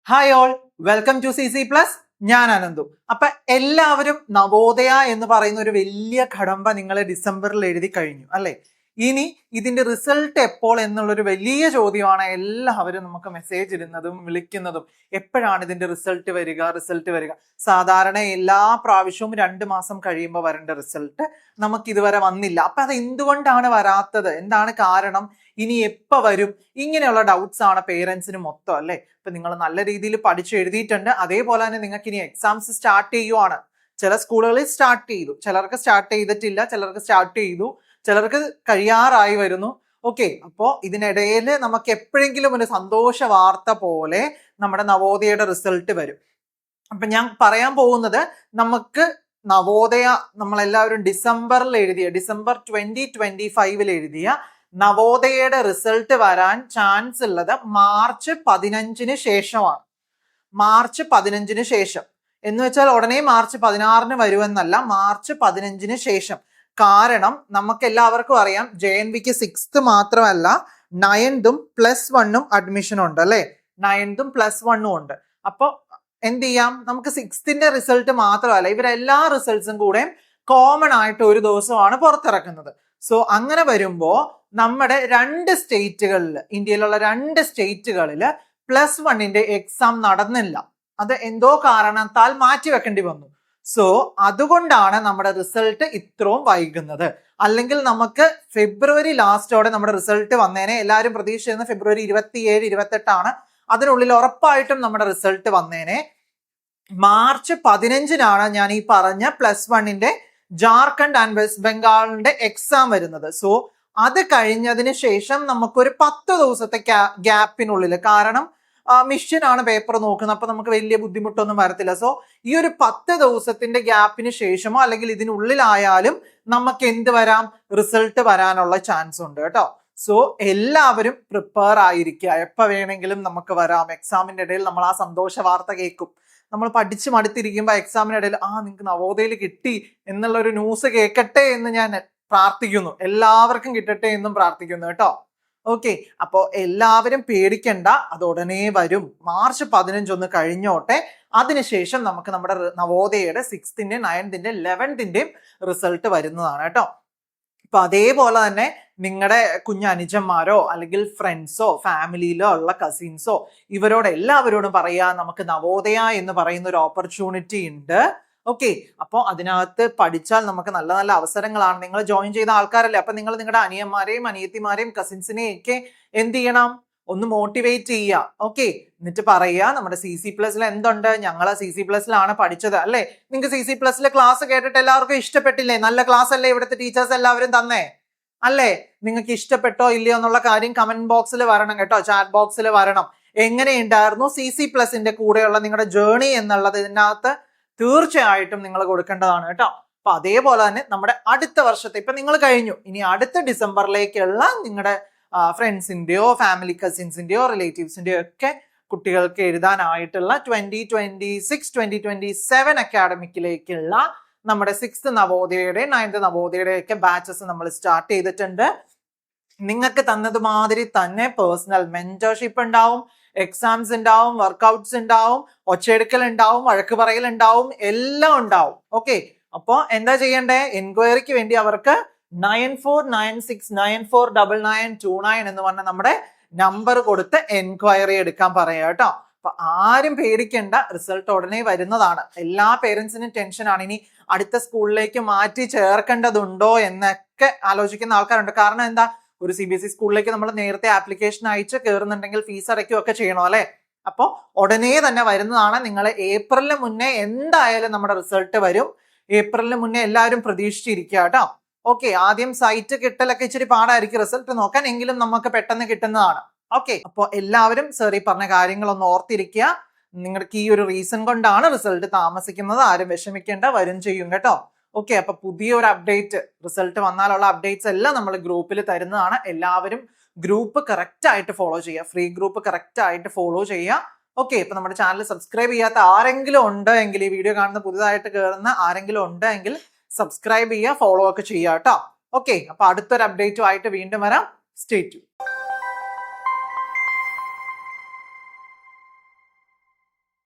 Hi all, welcome to CC plus. ഞാൻ അനന്തു. അപ്പൊ എല്ലാവരും നവോദയ എന്ന് പറയുന്ന ഒരു വലിയ കടമ്പ നിങ്ങൾ ഡിസംബറിൽ എഴുതി കഴിഞ്ഞു അല്ലെ? ഇനി ഇതിന്റെ റിസൾട്ട് എപ്പോൾ എന്നുള്ളൊരു വലിയ ചോദ്യമാണ് എല്ലാവരും നമുക്ക് മെസ്സേജ് ഇടുന്നതും വിളിക്കുന്നതും. എപ്പോഴാണ് ഇതിന്റെ റിസൾട്ട് വരിക? സാധാരണ എല്ലാ പ്രാവശ്യവും 2 മാസം കഴിയുമ്പോൾ വരേണ്ട റിസൾട്ട് നമുക്ക് ഇതുവരെ വന്നില്ല. അപ്പൊ അത് എന്തുകൊണ്ടാണ് വരാത്തത്? എന്താണ് കാരണം? ഇനി എപ്പോ വരും? ഇങ്ങനെയുള്ള ഡൗട്ട്സ് ആണ് പേരൻസിന് മൊത്തം അല്ലെ? ഇപ്പൊ നിങ്ങൾ നല്ല രീതിയിൽ പഠിച്ച് എഴുതിയിട്ടുണ്ട്. അതേപോലെ തന്നെ നിങ്ങൾക്ക് ഇനി എക്സാംസ് സ്റ്റാർട്ട് ചെയ്യുവാണ്. ചില സ്കൂളുകളിൽ സ്റ്റാർട്ട് ചെയ്തു, ചിലർക്ക് സ്റ്റാർട്ട് ചെയ്തിട്ടില്ല, ചിലർക്ക് സ്റ്റാർട്ട് ചെയ്തു, ചിലർക്ക് കഴിയാറായി വരുന്നു. ഓക്കെ, അപ്പോ ഇതിനിടയിൽ നമുക്ക് എപ്പോഴെങ്കിലും ഒരു സന്തോഷ വാർത്ത പോലെ നമ്മുടെ നവോദയയുടെ റിസൾട്ട് വരും. അപ്പൊ ഞാൻ പറയാൻ പോകുന്നത്, നമുക്ക് നവോദയ നമ്മളെല്ലാവരും ഡിസംബറിൽ എഴുതിയ, ഡിസംബർ 2025 എഴുതിയ നവോദയയുടെ റിസൾട്ട് വരാൻ ചാൻസ് ഉള്ളത് മാർച്ച് 15 ശേഷമാണ്. മാർച്ച് 15 ശേഷം എന്ന് വെച്ചാൽ ഉടനെ മാർച്ച് 16 വരുമെന്നല്ല, മാർച്ച് 15 ശേഷം. കാരണം നമുക്ക് എല്ലാവർക്കും അറിയാം, JNVക്ക് 6th മാത്രമല്ല 9th +1 അഡ്മിഷൻ ഉണ്ട് അല്ലെ? 9th +1 ഉണ്ട്. അപ്പൊ എന്ത് ചെയ്യാം, നമുക്ക് 6th റിസൾട്ട് മാത്രമല്ല, ഇവരെല്ലാ റിസൾട്ട്സും കൂടെ കോമൺ ആയിട്ട് ഒരു ദിവസമാണ് പുറത്തിറക്കുന്നത്. സോ അങ്ങനെ വരുമ്പോ നമ്മുടെ 2 സ്റ്റേറ്റുകളിൽ, ഇന്ത്യയിലുള്ള 2 സ്റ്റേറ്റുകളിൽ +1 എക്സാം നടന്നില്ല. അത് എന്തോ കാരണത്താൽ മാറ്റി വെക്കേണ്ടി വന്നു. സോ അതുകൊണ്ടാണ് നമ്മുടെ റിസൾട്ട് ഇത്രയും വൈകുന്നത്. അല്ലെങ്കിൽ നമുക്ക് ഫെബ്രുവരി ലാസ്റ്റോടെ നമ്മുടെ റിസൾട്ട് വന്നേനെ. എല്ലാവരും പ്രതീക്ഷിച്ചിരുന്ന ഫെബ്രുവരി 27, 28 അതിനുള്ളിൽ ഉറപ്പായിട്ടും നമ്മുടെ റിസൾട്ട് വന്നേനെ. മാർച്ച് 15 ഞാൻ ഈ പറഞ്ഞ +1 ജാർഖണ്ഡ് ആൻഡ് വെസ്റ്റ് ബംഗാളിന്റെ എക്സാം വരുന്നത്. സോ അത് കഴിഞ്ഞതിന് ശേഷം നമുക്കൊരു 10 ദിവസത്തെ ഗ്യാപ്പിനുള്ളിൽ, കാരണം മിഷ്യനാണ് പേപ്പർ നോക്കുന്നത്, അപ്പൊ നമുക്ക് വലിയ ബുദ്ധിമുട്ടൊന്നും വരത്തില്ല. സോ ഈ ഒരു 10 ദിവസത്തിന്റെ ഗ്യാപ്പിന് ശേഷമോ അല്ലെങ്കിൽ ഇതിനുള്ളിലായാലും നമുക്ക് എന്ത് വരാം, റിസൾട്ട് വരാനുള്ള ചാൻസ് ഉണ്ട് കേട്ടോ. സോ എല്ലാവരും പ്രിപ്പയർ ആയിരിക്കുക. എപ്പോൾ വേണമെങ്കിലും നമുക്ക് വരാം. എക്സാമിന്റെ ഇടയിൽ നമ്മൾ ആ സന്തോഷ വാർത്ത കേൾക്കും. നമ്മൾ പഠിച്ച് മടുത്തിരിക്കുമ്പോൾ എക്സാമിനിടയിൽ നിങ്ങൾക്ക് നവോദയയിൽ കിട്ടി എന്നുള്ളൊരു ന്യൂസ് കേൾക്കട്ടെ എന്ന് ഞാൻ പ്രാർത്ഥിക്കുന്നു. എല്ലാവർക്കും കിട്ടട്ടെ എന്നും പ്രാർത്ഥിക്കുന്നു കേട്ടോ. ഓക്കെ, അപ്പോ എല്ലാവരും പേടിക്കണ്ട, അത് ഉടനെ വരും. മാർച്ച് 15 കഴിഞ്ഞോട്ടെ. അതിനുശേഷം നമുക്ക് നമ്മുടെ നവോദയയുടെ 6th, 9th, 11th റിസൾട്ട് വരുന്നതാണ് കേട്ടോ. അപ്പൊ അതേപോലെ തന്നെ നിങ്ങളുടെ കുഞ്ഞനുജന്മാരോ അല്ലെങ്കിൽ ഫ്രണ്ട്സോ ഫാമിലിയിലോ ഉള്ള കസിൻസോ ഇവരോട് എല്ലാവരോടും പറയാ, നമുക്ക് നവോദയ എന്ന് പറയുന്ന ഒരു ഓപ്പർച്യൂണിറ്റി ഉണ്ട്. ഓക്കെ, അപ്പോൾ അതിനകത്ത് പഠിച്ചാൽ നമുക്ക് നല്ല നല്ല അവസരങ്ങളാണ്. നിങ്ങൾ ജോയിൻ ചെയ്ത ആൾക്കാരല്ലേ, അപ്പൊ നിങ്ങൾ നിങ്ങളുടെ അനിയന്മാരെയും അനിയത്തിമാരെയും കസിൻസിനെയും ഒക്കെ എന്ത് ചെയ്യണം, ഒന്ന് മോട്ടിവേറ്റ് ചെയ്യുക. ഓക്കെ, എന്നിട്ട് പറയുക, നമ്മുടെ CC പ്ലസിൽ എന്തുണ്ട്, ഞങ്ങൾ CC പ്ലസിലാണ് പഠിച്ചത് അല്ലെ? നിങ്ങൾക്ക് CC പ്ലസിലെ ക്ലാസ് കേട്ടിട്ട് എല്ലാവർക്കും ഇഷ്ടപ്പെട്ടില്ലേ? നല്ല ക്ലാസ് അല്ലേ ഇവിടുത്തെ ടീച്ചേഴ്സ് എല്ലാവരും തന്നേ അല്ലേ? നിങ്ങൾക്ക് ഇഷ്ടപ്പെട്ടോ ഇല്ലയോ എന്നുള്ള കാര്യം കമന്റ് ബോക്സിൽ വരണം കേട്ടോ, ചാറ്റ് ബോക്സിൽ വരണം. എങ്ങനെയുണ്ടായിരുന്നു CC പ്ലസിന്റെ കൂടെയുള്ള നിങ്ങളുടെ ജേർണി എന്നുള്ളത് ഇതിനകത്ത് തീർച്ചയായിട്ടും നിങ്ങൾ കൊടുക്കേണ്ടതാണ് കേട്ടോ. അപ്പൊ അതേപോലെ തന്നെ നമ്മുടെ അടുത്ത വർഷത്തെ, ഇപ്പൊ നിങ്ങൾ കഴിഞ്ഞു, ഇനി അടുത്ത ഡിസംബറിലേക്കുള്ള നിങ്ങളുടെ ഫ്രണ്ട്സിന്റെയോ ഫാമിലി കസിൻസിന്റെയോ റിലേറ്റീവ്സിന്റെയോ ഒക്കെ കുട്ടികൾക്ക് എഴുതാനായിട്ടുള്ള 2026, 2027 അക്കാഡമിക്കിലേക്കുള്ള നമ്മുടെ 6th നവോദയയുടെ 9th നവോദയയുടെ ഒക്കെ ബാച്ചസ് നമ്മൾ സ്റ്റാർട്ട് ചെയ്തിട്ടുണ്ട്. നിങ്ങൾക്ക് തന്നതുമാതിരി തന്നെ പേഴ്സണൽ മെന്റർഷിപ്പ് ഉണ്ടാവും, എക്സാംസ് ഉണ്ടാവും, വർക്ക്ഔട്ട്സ് ഉണ്ടാവും, ഒച്ചയെടുക്കൽ ഉണ്ടാവും, വഴക്ക് പറയൽ ഉണ്ടാവും, എല്ലാം ഉണ്ടാവും. ഓക്കെ, അപ്പൊ എന്താ ചെയ്യണ്ടേ? എൻക്വയറിക്ക് വേണ്ടി അവർക്ക് 9496949929 എന്ന് പറഞ്ഞ നമ്മുടെ നമ്പർ കൊടുത്ത് എൻക്വയറി എടുക്കാൻ പറയാം കേട്ടോ. അപ്പൊ ആരും പേടിക്കണ്ട, റിസൾട്ട് ഉടനെ വരുന്നതാണ്. എല്ലാ പേരൻസിനും ടെൻഷനാണ്, ഇനി അടുത്ത സ്കൂളിലേക്ക് മാറ്റി ചേർക്കേണ്ടതുണ്ടോ എന്നൊക്കെ ആലോചിക്കുന്ന ആൾക്കാരുണ്ട്. കാരണം എന്താ, ഒരു CBSE സ്കൂളിലേക്ക് നമ്മൾ നേരത്തെ ആപ്ലിക്കേഷൻ അയച്ച് കയറുന്നുണ്ടെങ്കിൽ ഫീസ് അടയ്ക്കുകയൊക്കെ ചെയ്യണോ അല്ലെ? അപ്പോൾ ഉടനെ തന്നെ വരുന്നതാണ്. നിങ്ങൾ ഏപ്രിലിന് മുന്നേ എന്തായാലും നമ്മുടെ റിസൾട്ട് വരും. ഏപ്രിലിന് മുന്നേ എല്ലാവരും പ്രതീക്ഷിച്ചിരിക്കുക കേട്ടോ. ഓക്കെ, ആദ്യം സൈറ്റ് കിട്ടലൊക്കെ ഇച്ചിരി പാടായിരിക്കും റിസൾട്ട് നോക്കാൻ, എങ്കിലും നമുക്ക് പെട്ടെന്ന് കിട്ടുന്നതാണ്. ഓക്കെ, അപ്പോൾ എല്ലാവരും സാർ ഈ പറഞ്ഞ കാര്യങ്ങളൊന്ന് ഓർത്തിരിക്കുക. നിങ്ങൾക്ക് ഈ ഒരു റീസൺ കൊണ്ടാണ് റിസൾട്ട് താമസിക്കുന്നത്. ആരും വിഷമിക്കേണ്ട, വരും ചെയ്യും കേട്ടോ. ഓക്കെ, അപ്പൊ പുതിയൊരു അപ്ഡേറ്റ്, റിസൾട്ട് വന്നാലുള്ള അപ്ഡേറ്റ്സ് എല്ലാം നമ്മൾ ഗ്രൂപ്പിൽ തരുന്നതാണ്. എല്ലാവരും ഗ്രൂപ്പ് കറക്റ്റ് ആയിട്ട് ഫോളോ ചെയ്യുക, ഫ്രീ ഗ്രൂപ്പ് കറക്റ്റ് ആയിട്ട് ഫോളോ ചെയ്യുക. ഓക്കെ, ഇപ്പൊ നമ്മുടെ ചാനൽ സബ്സ്ക്രൈബ് ചെയ്യാത്ത ആരെങ്കിലും ഉണ്ടെങ്കിൽ, ഈ വീഡിയോ കാണുന്ന പുതുതായിട്ട് കയറുന്ന ആരെങ്കിലും ഉണ്ടെങ്കിൽ സബ്സ്ക്രൈബ് ചെയ്യുക, ഫോളോ ഒക്കെ ചെയ്യുക കേട്ടോ. ഓക്കെ, അപ്പൊ അടുത്തൊരു അപ്ഡേറ്റുമായിട്ട് വീണ്ടും വരാം. Stay tuned.